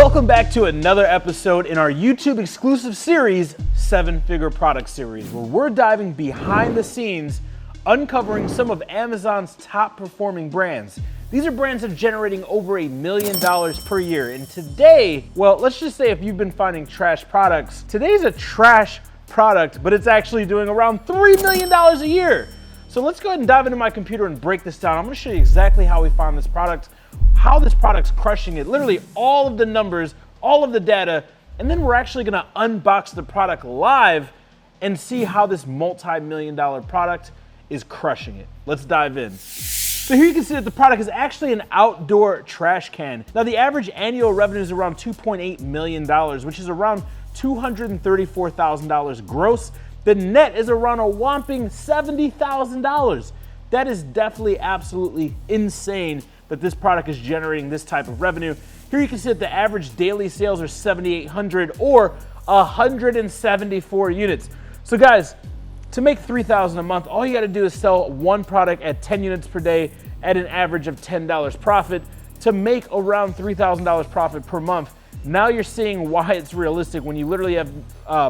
Welcome back to another episode in our YouTube exclusive series, 7-Figure Product Series, where we're diving behind the scenes, uncovering some of Amazon's top performing brands. These are brands that are generating over $1 million per year. And today, well, let's just say if you've been finding trash products, today's a trash product, but it's actually doing around $3 million a year. So let's go ahead and dive into my computer and break this down. I'm gonna show you exactly how we found this product, how this product's crushing it, literally all of the numbers, all of the data, and then we're actually gonna unbox the product live and see how this multi-million-dollar product is crushing it. Let's dive in. So here you can see that the product is actually an outdoor trash can. Now the average annual revenue is around $2.8 million, which is around $234,000 gross. The net is around a whopping $70,000. That is definitely absolutely insane that this product is generating this type of revenue. Here you can see that the average daily sales are 7,800 or 174 units. So guys, to make $3,000 a month, all you gotta do is sell one product at 10 units per day at an average of $10 profit to make around $3,000 profit per month. Now you're seeing why it's realistic when you literally have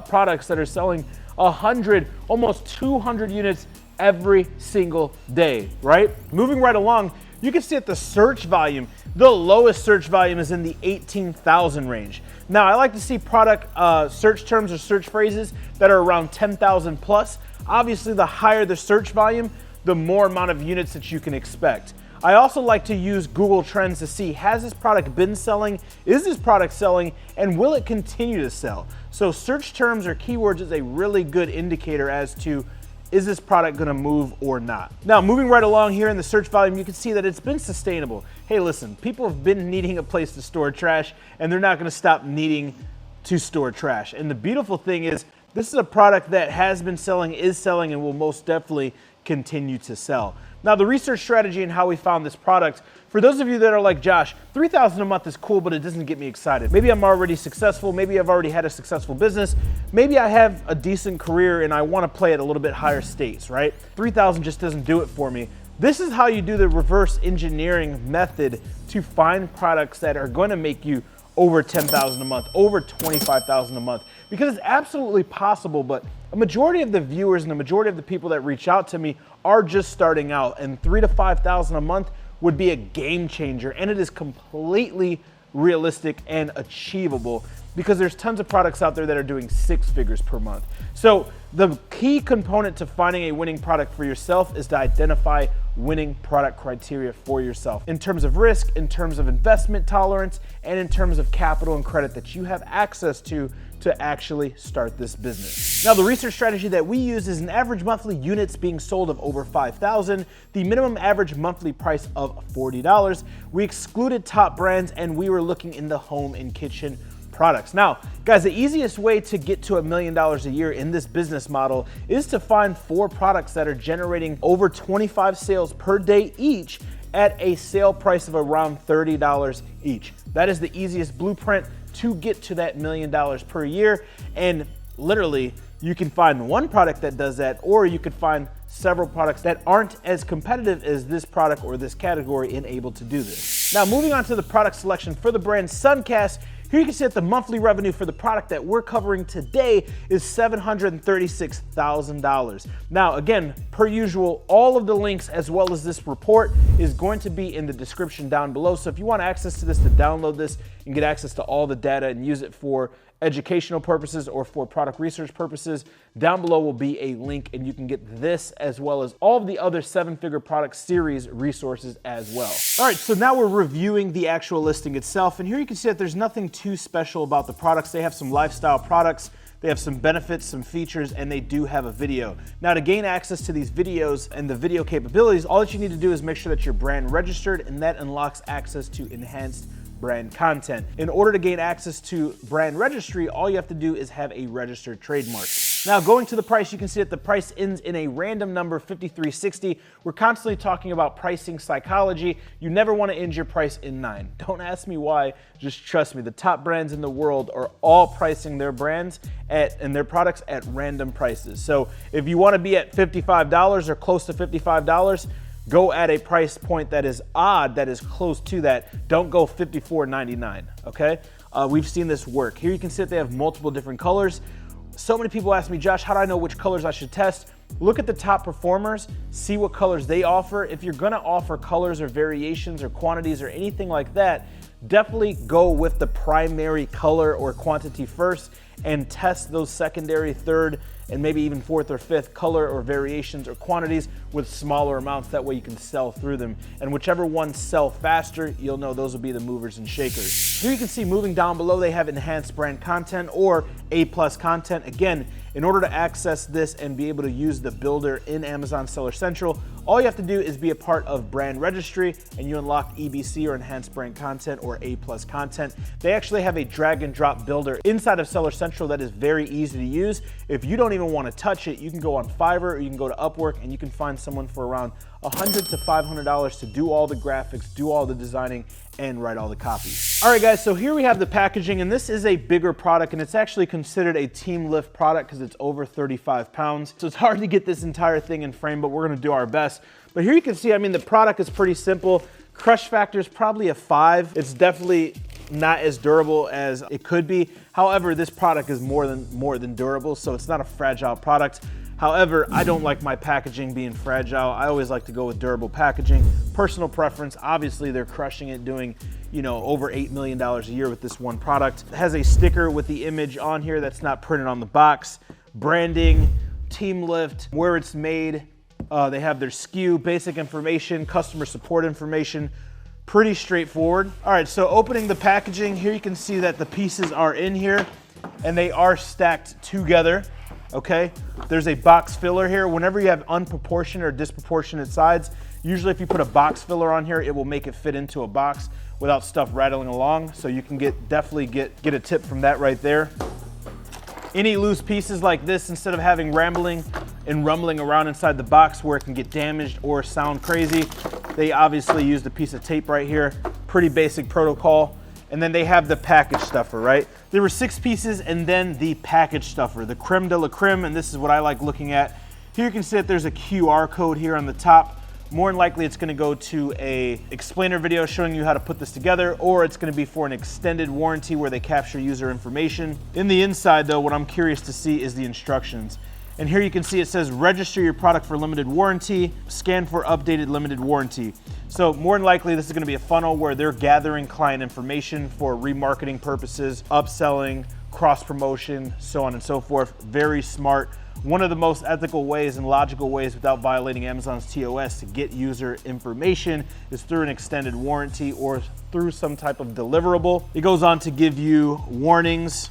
products that are selling 100, almost 200 units every single day, right? Moving right along, you can see that the search volume, the lowest search volume is in the 18,000 range. Now I like to see product search terms or search phrases that are around 10,000 plus. Obviously the higher the search volume, the more amount of units that you can expect. I also like to use Google Trends to see, has this product been selling? Is this product selling? And will it continue to sell? So search terms or keywords is a really good indicator as to, is this product gonna move or not? Now, moving right along here in the search volume, you can see that it's been sustainable. Hey, listen, people have been needing a place to store trash and they're not gonna stop needing to store trash. And the beautiful thing is, this is a product that has been selling, is selling, and will most definitely continue to sell. Now, the research strategy and how we found this product, for those of you that are like Josh, $3,000 a month is cool, but it doesn't get me excited. Maybe I'm already successful, maybe I've already had a successful business, maybe I have a decent career and I wanna play at a little bit higher stakes, right? 3,000 just doesn't do it for me. This is how you do the reverse engineering method to find products that are gonna make you over 10,000 a month, over 25,000 a month, because it's absolutely possible, but a majority of the viewers and the majority of the people that reach out to me are just starting out, and 3,000 to 5,000 a month would be a game changer, and it is completely realistic and achievable because there's tons of products out there that are doing 6 figures per month. So the key component to finding a winning product for yourself is to identify winning product criteria for yourself in terms of risk, in terms of investment tolerance, and in terms of capital and credit that you have access to actually start this business. Now, the research strategy that we use is an average monthly units being sold of over 5,000, the minimum average monthly price of $40. We excluded top brands and we were looking in the home and kitchen products. Now, guys, the easiest way to get to $1 million a year in this business model is to find 4 products that are generating over 25 sales per day each at a sale price of around $30 each. That is the easiest blueprint to get to that $1 million per year. And literally, you can find one product that does that, or you could find several products that aren't as competitive as this product or this category and able to do this. Now, moving on to the product selection for the brand Suncast, here you can see that the monthly revenue for the product that we're covering today is $736,000. Now, again, per usual, all of the links as well as this report is going to be in the description down below. So if you want access to this, to download this and get access to all the data and use it for educational purposes or for product research purposes, down below will be a link and you can get this as well as all of the other 7-Figure Product Series resources as well. All right, so now we're reviewing the actual listing itself, and here you can see that there's nothing too special about the products. They have some lifestyle products, they have some benefits, some features, and they do have a video. Now, to gain access to these videos and the video capabilities, all that you need to do is make sure that you're brand registered, and that unlocks access to enhanced brand content. In order to gain access to brand registry, all you have to do is have a registered trademark. Now, going to the price, you can see that the price ends in a random number, $53.60. We're constantly talking about pricing psychology. You never want to end your price in 9. Don't ask me why, just trust me. The top brands in the world are all pricing their brands and their products at random prices. So if you want to be at $55 or close to $55, go at a price point that is odd, that is close to that. Don't go $54.99, okay? We've seen this work. Here you can see that they have multiple different colors. So many people ask me, Josh, how do I know which colors I should test? Look at the top performers, see what colors they offer. If you're gonna offer colors or variations or quantities or anything like that, definitely go with the primary color or quantity first and test those secondary, third, and maybe even fourth or fifth color or variations or quantities with smaller amounts. That way you can sell through them. And whichever ones sell faster, you'll know those will be the movers and shakers. Here you can see moving down below, they have enhanced brand content or A+ content. Again, in order to access this and be able to use the builder in Amazon Seller Central, all you have to do is be a part of brand registry and you unlock EBC or enhanced brand content or A+ content. They actually have a drag and drop builder inside of Seller Central that is very easy to use. If you don't even want to touch it, you can go on Fiverr or you can go to Upwork and you can find someone for around $100 to $500 to do all the graphics, do all the designing, and write all the copy. All right, guys, so here we have the packaging, and this is a bigger product, and it's actually considered a team lift product because it's over 35 pounds. So it's hard to get this entire thing in frame, but we're gonna do our best. But here you can see, I mean, the product is pretty simple. Crush factor is probably a 5. It's definitely not as durable as it could be. However, this product is more than durable, so it's not a fragile product. However, I don't like my packaging being fragile. I always like to go with durable packaging. Personal preference, obviously they're crushing it, doing, you know, over $8 million a year with this one product. It has a sticker with the image on here that's not printed on the box. Branding, team lift, where it's made. They have their SKU, basic information, customer support information. Pretty straightforward. All right, so opening the packaging, here you can see that the pieces are in here and they are stacked together. Okay, there's a box filler here. Whenever you have unproportionate or disproportionate sides, usually if you put a box filler on here, it will make it fit into a box without stuff rattling along. So you can definitely get a tip from that right there. Any loose pieces like this, instead of having rambling and rumbling around inside the box where it can get damaged or sound crazy, they obviously used a piece of tape right here. Pretty basic protocol. And then they have the package stuffer, right? There were 6 pieces and then the package stuffer, the creme de la creme, and this is what I like looking at. Here you can see that there's a QR code here on the top. More than likely it's gonna go to a explainer video showing you how to put this together, or it's gonna be for an extended warranty where they capture user information. In the inside though, what I'm curious to see is the instructions. And here you can see it says register your product for limited warranty, scan for updated limited warranty. So more than likely this is gonna be a funnel where they're gathering client information for remarketing purposes, upselling, cross promotion, so on and so forth. Very smart. One of the most ethical ways and logical ways without violating Amazon's TOS to get user information is through an extended warranty or through some type of deliverable. It goes on to give you warnings.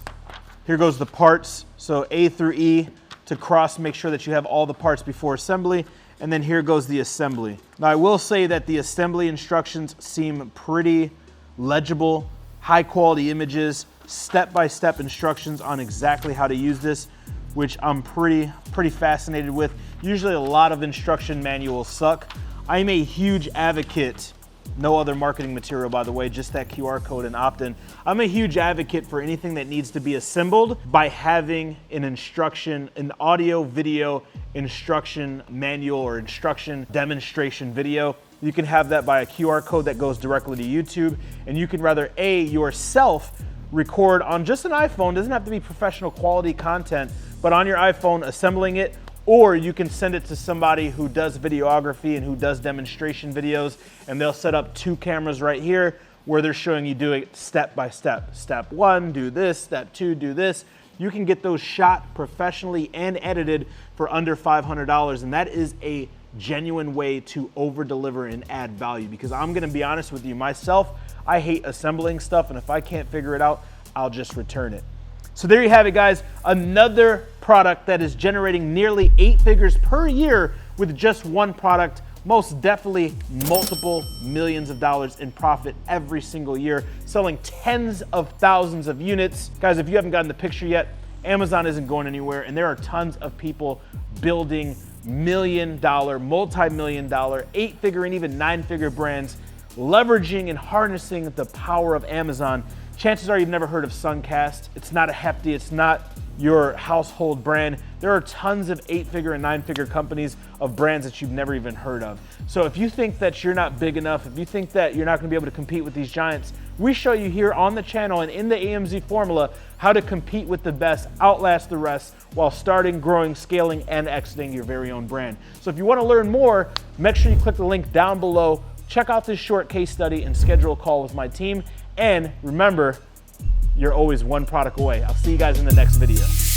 Here goes the parts. So A through E to cross, make sure that you have all the parts before assembly. And then here goes the assembly. Now I will say that the assembly instructions seem pretty legible, high quality images, step-by-step instructions on exactly how to use this, which I'm pretty fascinated with. Usually a lot of instruction manuals suck. I'm a huge advocate, no other marketing material by the way, just that QR code and opt-in. I'm a huge advocate for anything that needs to be assembled by having an instruction, an audio video instruction manual or instruction demonstration video. You can have that by a QR code that goes directly to YouTube, and you can rather yourself record on just an iPhone, doesn't have to be professional quality content, but on your iPhone assembling it, or you can send it to somebody who does videography and who does demonstration videos, and they'll set up 2 cameras right here where they're showing you doing it step by step. Step 1, do this. Step 2, do this. You can get those shot professionally and edited for under $500, and that is a genuine way to over deliver and add value, because I'm gonna be honest with you myself, I hate assembling stuff, and if I can't figure it out, I'll just return it. So there you have it, guys. Another product that is generating nearly 8 figures per year with just one product. Most definitely multiple millions of dollars in profit every single year, selling tens of thousands of units. Guys, if you haven't gotten the picture yet, Amazon isn't going anywhere, and there are tons of people building million-dollar, multi-million-dollar, 8-figure and even 9-figure brands, leveraging and harnessing the power of Amazon. Chances are you've never heard of Suncast. It's not a hefty, it's not your household brand. There are tons of 8-figure and 9-figure companies of brands that you've never even heard of. So if you think that you're not big enough, if you think that you're not gonna be able to compete with these giants, we show you here on the channel and in the AMZ formula how to compete with the best, outlast the rest, while starting, growing, scaling, and exiting your very own brand. So if you wanna learn more, make sure you click the link down below, check out this short case study, and schedule a call with my team. And remember, you're always one product away. I'll see you guys in the next video.